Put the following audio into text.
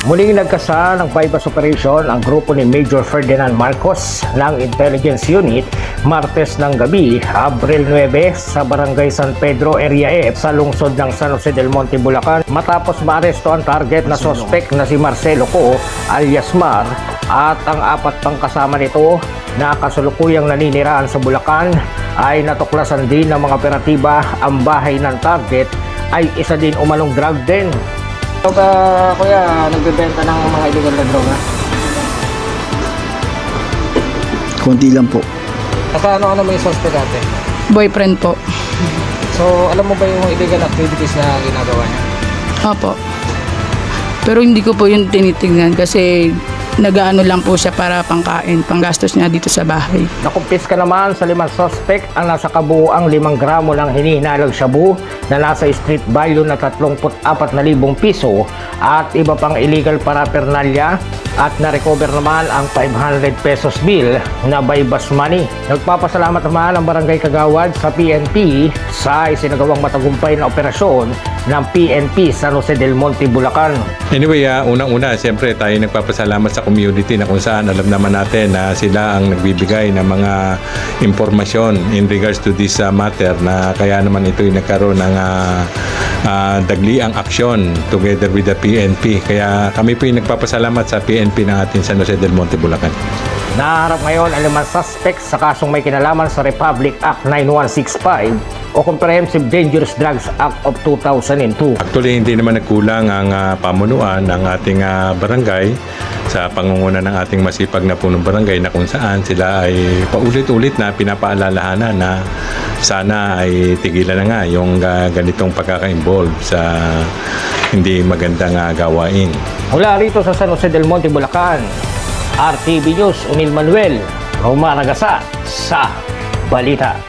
Muling nagkasa ng bypass operation ang grupo ni Major Ferdinand Marcos ng Intelligence Unit Martes ng gabi, Abril 9 sa Barangay San Pedro, Area F sa lungsod ng San Jose del Monte, Bulacan matapos maaresto ang target na sospek na si Marcelo Co alias Mar at ang apat pang kasama nito na kasulukuyang naniniraan sa Bulacan ay natuklasan din ng mga operatiba. Ang bahay ng target ay isa din umanong drug den. So, kuya, nagbebenta ng mga illegal na droga? Konti lang po. Saka ano mo yung suspect ate? Boyfriend po. So, alam mo ba yung illegal activities na ginagawa niya? Opo. Pero hindi ko po yun tinitingnan kasi nag-ano lang po siya para pangkain, panggastos niya dito sa bahay. Nakumpiska naman sa 5 suspect ang nasa kabuuang 5 gramo ng hinihinalang shabu na nasa street value na 34,000 piso at iba pang illegal paraphernalia at na-recover naman ang 500 pesos bill na bypass money. Nagpapasalamat naman ang Barangay Kagawad sa PNP sa isinagawang matagumpay na operasyon ng PNP San Jose del Monte, Bulacan. Anyway, unang-una, siyempre tayo nagpapasalamat sa community na kung saan alam naman natin na sila ang nagbibigay ng mga impormasyon in regards to this matter na kaya naman ito ay nagkaroon ng dagliang aksyon together with the PNP. Kaya kami po ay nagpapasalamat sa PNP ng ating San Jose del Monte, Bulacan. Naharap ngayon ang 5 suspects sa kasong may kinalaman sa Republic Act 9165 o Comprehensive Dangerous Drugs Act of 2002. Actually, hindi naman nagkulang ang pamunuan ng ating barangay sa pangunguna ng ating masipag na punong barangay na kung saan sila ay paulit-ulit na pinapaalalahanan na sana ay tigilan na nga yung ganitong pagkaka-involve sa hindi magandang gawain. Mula rito sa San Jose del Monte, Bulacan, RTV News, Unil Manuel, Romanagasa sa Balita.